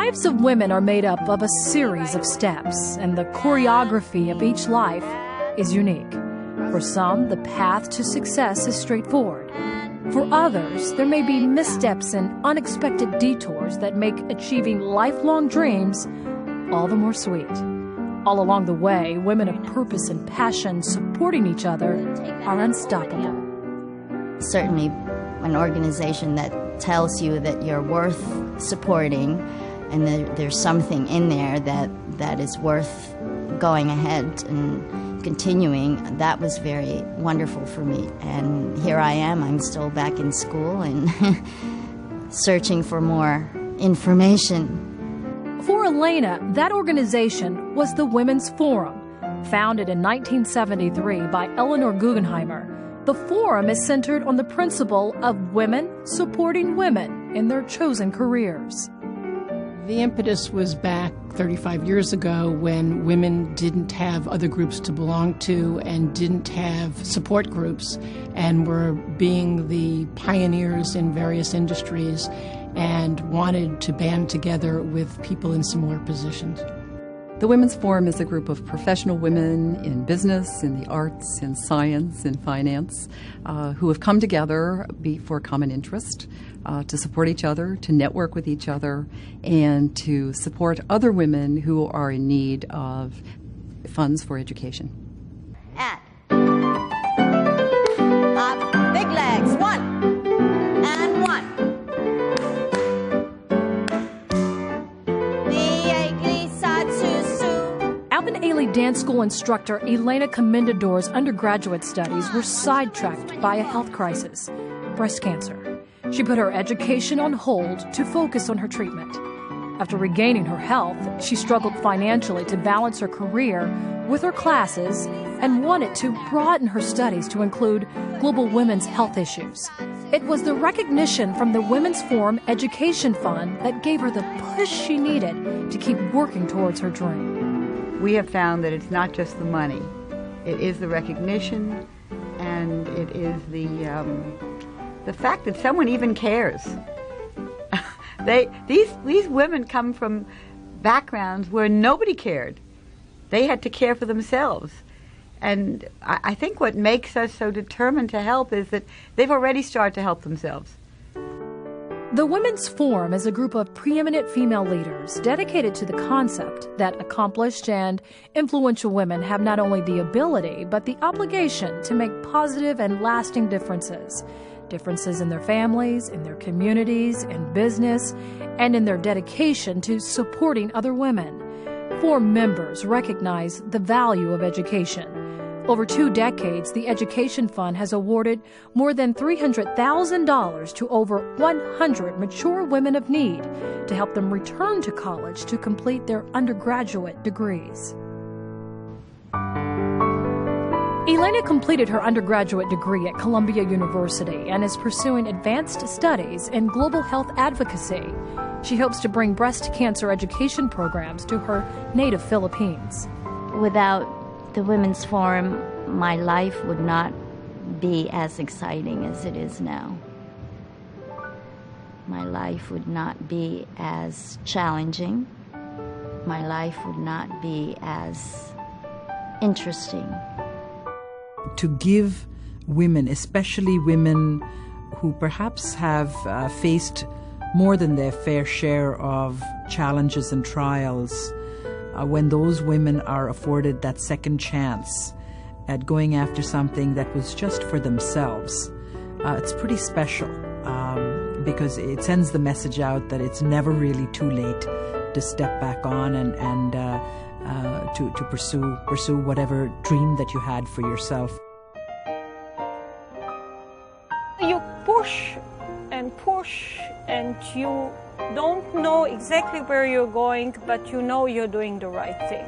lives of women are made up of a series of steps, and the choreography of each life is unique. For some, the path to success is straightforward. For others, there may be missteps and unexpected detours that make achieving lifelong dreams all the more sweet. All along the way, women of purpose and passion supporting each other are unstoppable. Certainly, an organization that tells you that you're worth supporting and that there's something in there that is worth going ahead and continuing, that was very wonderful for me. And here I am, I'm still back in school and searching for more information. For Elena, that organization was the Women's Forum, founded in 1973 by Eleanor Guggenheimer. The Forum is centered on the principle of women supporting women in their chosen careers. The impetus was back 35 years ago when women didn't have other groups to belong to and didn't have support groups and were being the pioneers in various industries and wanted to band together with people in similar positions. The Women's Forum is a group of professional women in business, in the arts, in science, in finance, who have come together for a common interest, to support each other, to network with each other, and to support other women who are in need of funds for education. Big legs, 1 and 1. Alvin Ailey Dance School instructor Elena Commendador's undergraduate studies were sidetracked by a health crisis, breast cancer. She put her education on hold to focus on her treatment. After regaining her health, she struggled financially to balance her career with her classes and wanted to broaden her studies to include global women's health issues. It was the recognition from the Women's Forum Education Fund that gave her the push she needed to keep working towards her dream. We have found that it's not just the money. It is the recognition, and it is the fact that someone even cares. These women come from backgrounds where nobody cared. They had to care for themselves. And I think what makes us so determined to help is that they've already started to help themselves. The Women's Forum is a group of preeminent female leaders dedicated to the concept that accomplished and influential women have not only the ability, but the obligation to make positive and lasting differences. Differences in their families, in their communities, in business, and in their dedication to supporting other women. Forum members recognize the value of education. Over 2 decades, the Education Fund has awarded more than $300,000 to over 100 mature women of need to help them return to college to complete their undergraduate degrees. Elena completed her undergraduate degree at Columbia University and is pursuing advanced studies in global health advocacy. She hopes to bring breast cancer education programs to her native Philippines. Without the Women's Forum, my life would not be as exciting as it is now. My life would not be as challenging. My life would not be as interesting. To give women, especially women who perhaps have faced more than their fair share of challenges and trials, when those women are afforded that second chance at going after something that was just for themselves, it's pretty special because it sends the message out that it's never really too late to step back on and to pursue whatever dream that you had for yourself. You push and you don't know exactly where you're going, but you know you're doing the right thing.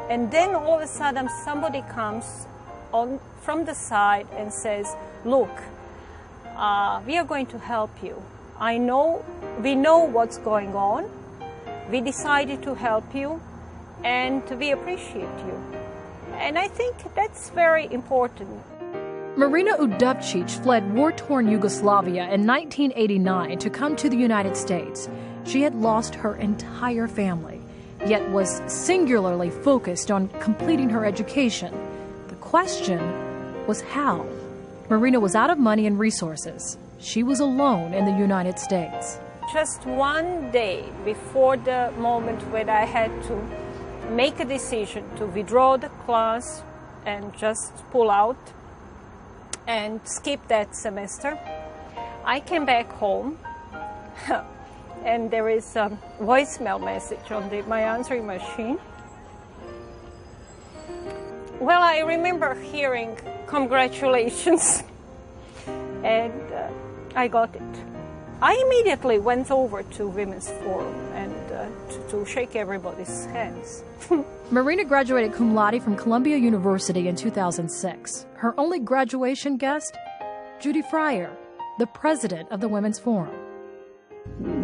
And then all of a sudden somebody comes on from the side and says, look, we are going to help you. We know what's going on. We decided to help you and we appreciate you. And I think that's very important. Marina Udovcic fled war-torn Yugoslavia in 1989 to come to the United States. She had lost her entire family, yet was singularly focused on completing her education. The question was how. Marina was out of money and resources. She was alone in the United States. Just one day before the moment when I had to make a decision to withdraw the class and just pull out and skip that semester, I came back home and there is a voicemail message on my answering machine. Well, I remember hearing congratulations and I got it. I immediately went over to Women's Forum and to shake everybody's hands. Marina graduated cum laude from Columbia University in 2006. Her only graduation guest, Judy Fryer, the president of the Women's Forum.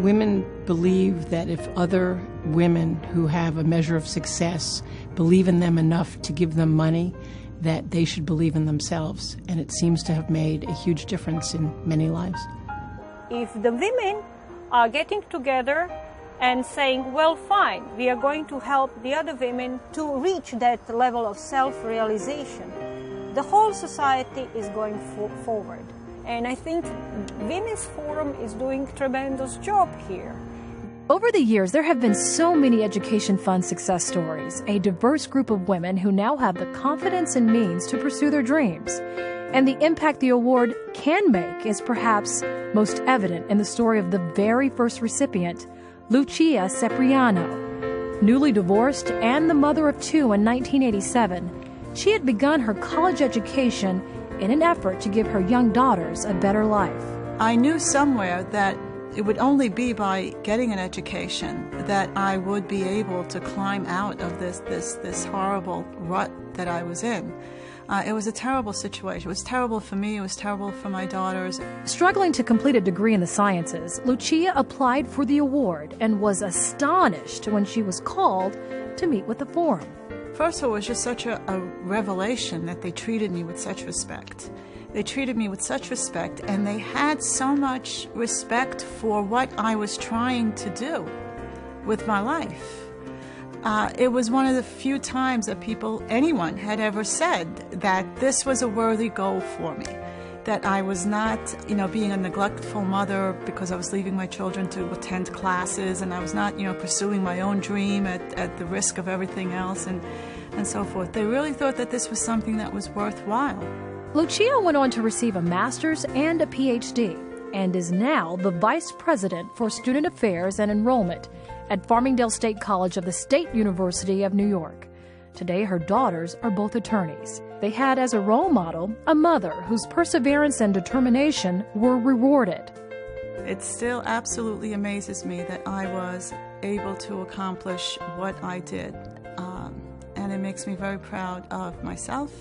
Women believe that if other women who have a measure of success believe in them enough to give them money, that they should believe in themselves. And it seems to have made a huge difference in many lives. If the women are getting together and saying, well, fine, we are going to help the other women to reach that level of self-realization, the whole society is going forward. And I think Women's Forum is doing a tremendous job here. Over the years, there have been so many Education Fund success stories, a diverse group of women who now have the confidence and means to pursue their dreams. And the impact the award can make is perhaps most evident in the story of the very first recipient, Lucia Cipriano. Newly divorced and the mother of two in 1987, she had begun her college education in an effort to give her young daughters a better life. I knew somewhere that it would only be by getting an education that I would be able to climb out of this horrible rut that I was in. It was a terrible situation. It was terrible for me. It was terrible for my daughters. Struggling to complete a degree in the sciences, Lucia applied for the award and was astonished when she was called to meet with the forum. First of all, it was just such a revelation that they treated me with such respect. They treated me with such respect, and they had so much respect for what I was trying to do with my life. It was one of the few times that anyone had ever said that this was a worthy goal for me, that I was not, being a neglectful mother because I was leaving my children to attend classes, and I was not, pursuing my own dream at the risk of everything else and so forth. They really thought that this was something that was worthwhile. Lucia went on to receive a master's and a PhD and is now the vice president for student affairs and enrollment at Farmingdale State College of the State University of New York. Today, her daughters are both attorneys. They had as a role model a mother whose perseverance and determination were rewarded. It still absolutely amazes me that I was able to accomplish what I did. And it makes me very proud of myself.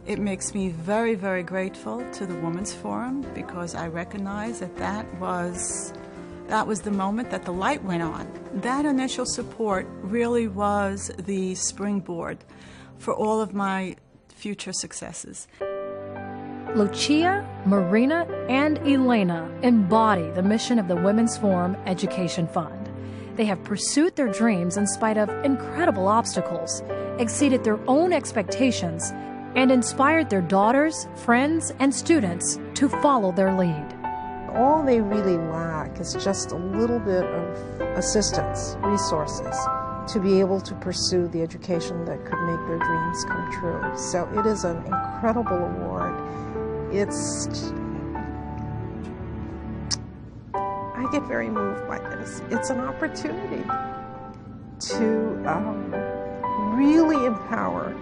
It makes me very, very grateful to the Women's Forum because I recognize that was the moment that the light went on. That initial support really was the springboard for all of my future successes. Lucia, Marina, and Elena embody the mission of the Women's Forum Education Fund. They have pursued their dreams in spite of incredible obstacles, exceeded their own expectations, and inspired their daughters, friends, and students to follow their lead. All they really lack is just a little bit of assistance, resources, to be able to pursue the education that could make their dreams come true. So it is an incredible award. I get very moved by this. It's an opportunity to really empower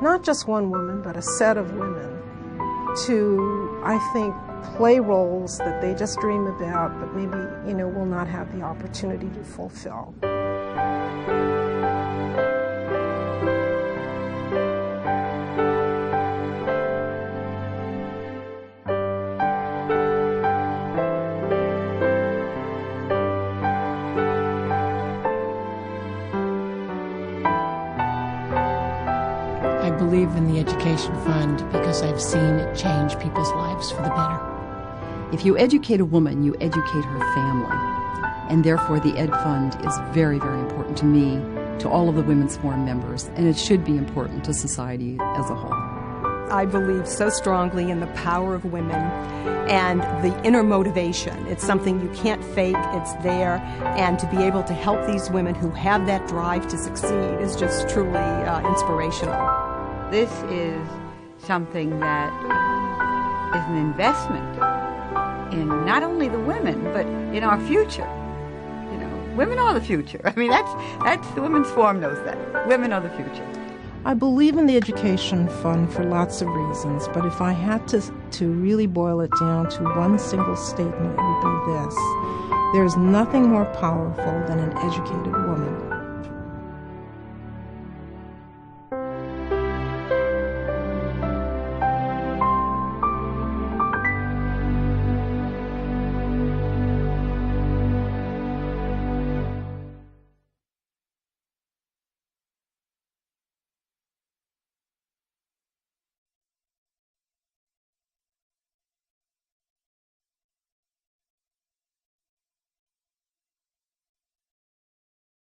not just one woman, but a set of women to, I think, play roles that they just dream about, but maybe, will not have the opportunity to fulfill. I believe in the Education Fund because I've seen it change people's lives for the better. If you educate a woman, you educate her family. and therefore the Ed Fund is very, very important to me, to all of the Women's Forum members, and it should be important to society as a whole. I believe so strongly in the power of women and the inner motivation. It's something you can't fake, it's there, and to be able to help these women who have that drive to succeed is just truly inspirational. This is something that is an investment in not only the women, but in our future. You know, women are the future. I mean, that's the Women's Forum knows that. Women are the future. I believe in the education fund for lots of reasons, but if I had to really boil it down to one single statement, it would be this: there's nothing more powerful than an educated woman.